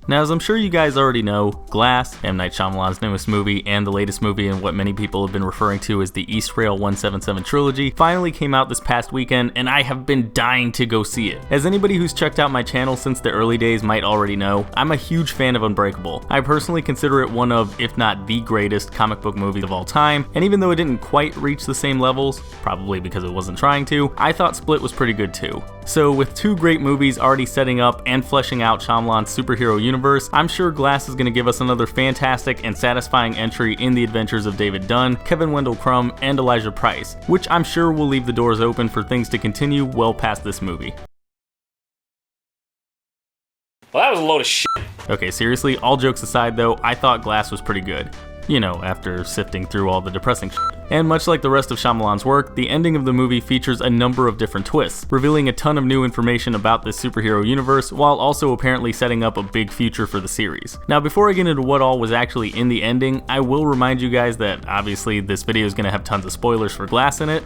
Now, as I'm sure you guys already know, Glass, M Night Shyamalan's newest movie and the latest movie in what many people have been referring to as the East Rail 177 trilogy, finally came out this past weekend, and I have been dying to go see it. As anybody who's checked out my channel since the early days might already know, I'm a huge fan of Unbreakable. I personally consider it one of, if not the greatest, comic book movies of all time, and even though it didn't quite reach the same levels, probably because it wasn't trying to, I thought Split was pretty good too. So with two great movies already setting up and fleshing out Shyamalan's superhero universe, I'm sure Glass is going to give us another fantastic and satisfying entry in the adventures of David Dunn, Kevin Wendell Crumb, and Elijah Price, which I'm sure will leave the doors open for things to continue well past this movie. Well, that was a load of shit. Okay, seriously, all jokes aside though, I thought Glass was pretty good. You know, after sifting through all the depressing shit. And much like the rest of Shyamalan's work, the ending of the movie features a number of different twists, revealing a ton of new information about this superhero universe, while also apparently setting up a big future for the series. Now, before I get into what all was actually in the ending, I will remind you guys that obviously this video is going to have tons of spoilers for Glass in it,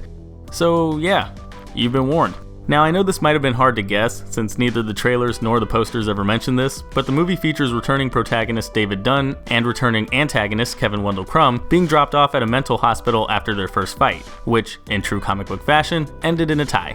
so yeah, you've been warned. Now, I know this might have been hard to guess, since neither the trailers nor the posters ever mention this, but the movie features returning protagonist David Dunn and returning antagonist Kevin Wendell Crumb being dropped off at a mental hospital after their first fight, which, in true comic book fashion, ended in a tie.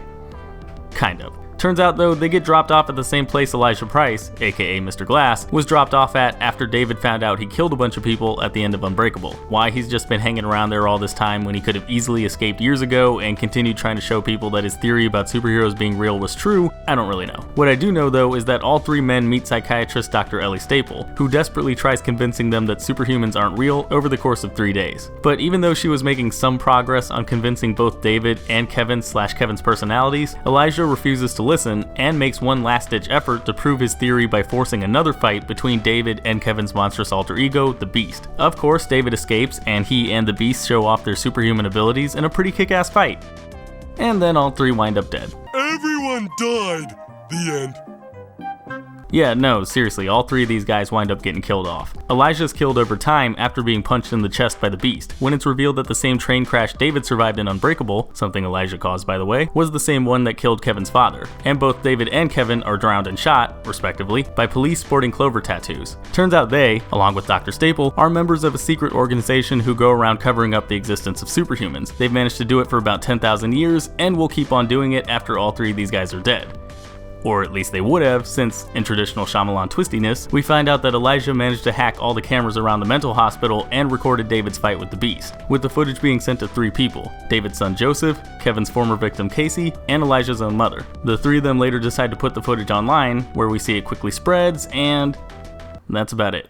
Kind of. Turns out though, they get dropped off at the same place Elijah Price, aka Mr.Glass, was dropped off at after David found out he killed a bunch of people at the end of Unbreakable. Why he's just been hanging around there all this time when he could have easily escaped years ago and continued trying to show people that his theory about superheroes being real was true, I don't really know. What I do know though is that all three men meet psychiatrist Dr. Ellie Staple, who desperately tries convincing them that superhumans aren't real over the course of 3 days. But even though she was making some progress on convincing both David and Kevin's personalities, Elijah refuses to listen and makes one last-ditch effort to prove his theory by forcing another fight between David and Kevin's monstrous alter ego, the Beast. Of course, David escapes, and he and the Beast show off their superhuman abilities in a pretty kick-ass fight. And then all three wind up dead. Everyone died. The end. Yeah, no, seriously, all three of these guys wind up getting killed off. Elijah's killed over time after being punched in the chest by the Beast, when it's revealed that the same train crash David survived in Unbreakable, something Elijah caused by the way, was the same one that killed Kevin's father. And both David and Kevin are drowned and shot, respectively, by police sporting clover tattoos. Turns out they, along with Dr. Staple, are members of a secret organization who go around covering up the existence of superhumans. They've managed to do it for about 10,000 years, and will keep on doing it after all three of these guys are dead. Or at least they would have, since, in traditional Shyamalan twistiness, we find out that Elijah managed to hack all the cameras around the mental hospital and recorded David's fight with the Beast, with the footage being sent to three people: David's son Joseph, Kevin's former victim Casey, and Elijah's own mother. The three of them later decide to put the footage online, where we see it quickly spreads, and that's about it.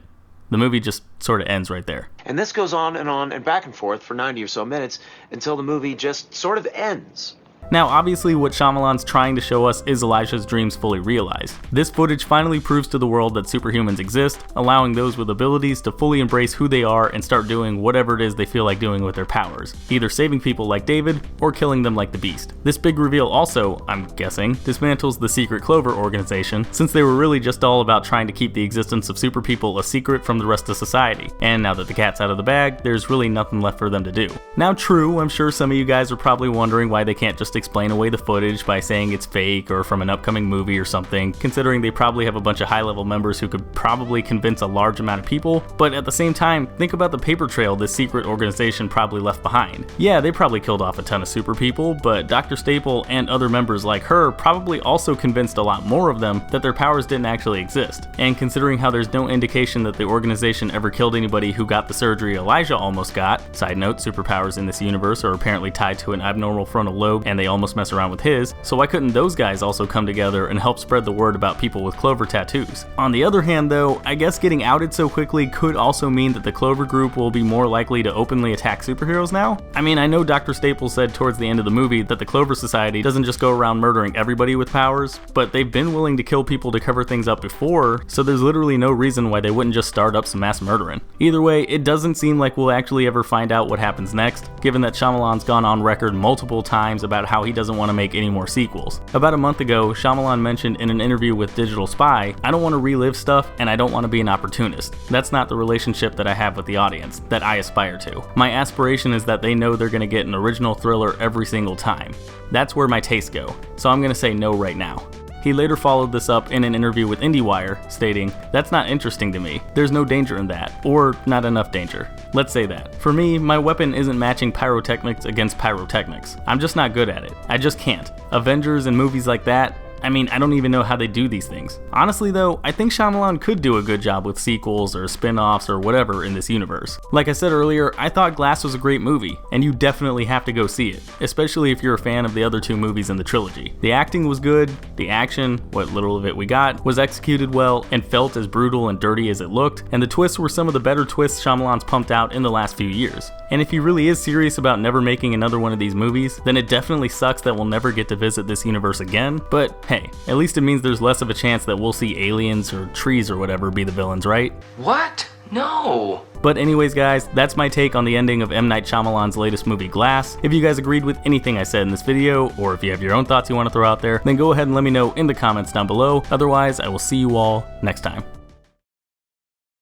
The movie just sort of ends right there. And this goes on and back and forth for 90 or so minutes until the movie just sort of ends. Now, obviously what Shyamalan's trying to show us is Elijah's dreams fully realized. This footage finally proves to the world that superhumans exist, allowing those with abilities to fully embrace who they are and start doing whatever it is they feel like doing with their powers, either saving people like David or killing them like the Beast. This big reveal also, I'm guessing, dismantles the Secret Clover organization, since they were really just all about trying to keep the existence of super people a secret from the rest of society. And now that the cat's out of the bag, there's really nothing left for them to do. Now true, I'm sure some of you guys are probably wondering why they can't just explain away the footage by saying it's fake or from an upcoming movie or something, considering they probably have a bunch of high-level members who could probably convince a large amount of people. But at the same time, think about the paper trail this secret organization probably left behind. Yeah, they probably killed off a ton of super people, but Dr. Staple and other members like her probably also convinced a lot more of them that their powers didn't actually exist. And considering how there's no indication that the organization ever killed anybody who got the surgery Elijah almost got, side note, superpowers in this universe are apparently tied to an abnormal frontal lobe and they almost mess around with his, so why couldn't those guys also come together and help spread the word about people with clover tattoos? On the other hand though, I guess getting outed so quickly could also mean that the Clover Group will be more likely to openly attack superheroes now? I mean, I know Dr. Staples said towards the end of the movie that the Clover Society doesn't just go around murdering everybody with powers, but they've been willing to kill people to cover things up before, so there's literally no reason why they wouldn't just start up some mass murdering. Either way, it doesn't seem like we'll actually ever find out what happens next, given that Shyamalan's gone on record multiple times about how he doesn't want to make any more sequels. About a month ago, Shyamalan mentioned in an interview with Digital Spy, "I don't want to relive stuff and I don't want to be an opportunist. That's not the relationship that I have with the audience, that I aspire to. My aspiration is that they know they're going to get an original thriller every single time. That's where my tastes go, so I'm going to say no right now." He later followed this up in an interview with IndieWire, stating, "That's not interesting to me. There's no danger in that, or not enough danger. Let's say that. For me, my weapon isn't matching pyrotechnics against pyrotechnics. I'm just not good at it. I just can't. Avengers and movies like that, I mean, I don't even know how they do these things." Honestly though, I think Shyamalan could do a good job with sequels or spin-offs or whatever in this universe. Like I said earlier, I thought Glass was a great movie, and you definitely have to go see it, especially if you're a fan of the other two movies in the trilogy. The acting was good, the action, what little of it we got, was executed well and felt as brutal and dirty as it looked, and the twists were some of the better twists Shyamalan's pumped out in the last few years. And if he really is serious about never making another one of these movies, then it definitely sucks that we'll never get to visit this universe again, but hey, at least it means there's less of a chance that we'll see aliens or trees or whatever be the villains, right? What? No. But anyways guys, that's my take on the ending of M Night Shyamalan's latest movie Glass. If you guys agreed with anything I said in this video, or if you have your own thoughts you want to throw out there, then go ahead and let me know in the comments down below. Otherwise, I will see you all next time.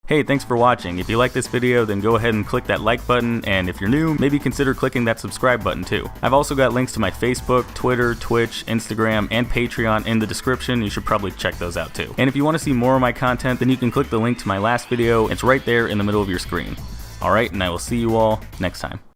Hey, thanks for watching. If you like this video, then go ahead and click that like button, and if you're new, maybe consider clicking that subscribe button too. I've also got links to my Facebook, Twitter, Twitch, Instagram, and Patreon in the description. You should probably check those out too. And if you want to see more of my content, then you can click the link to my last video. It's right there in the middle of your screen. Alright, and I will see you all next time.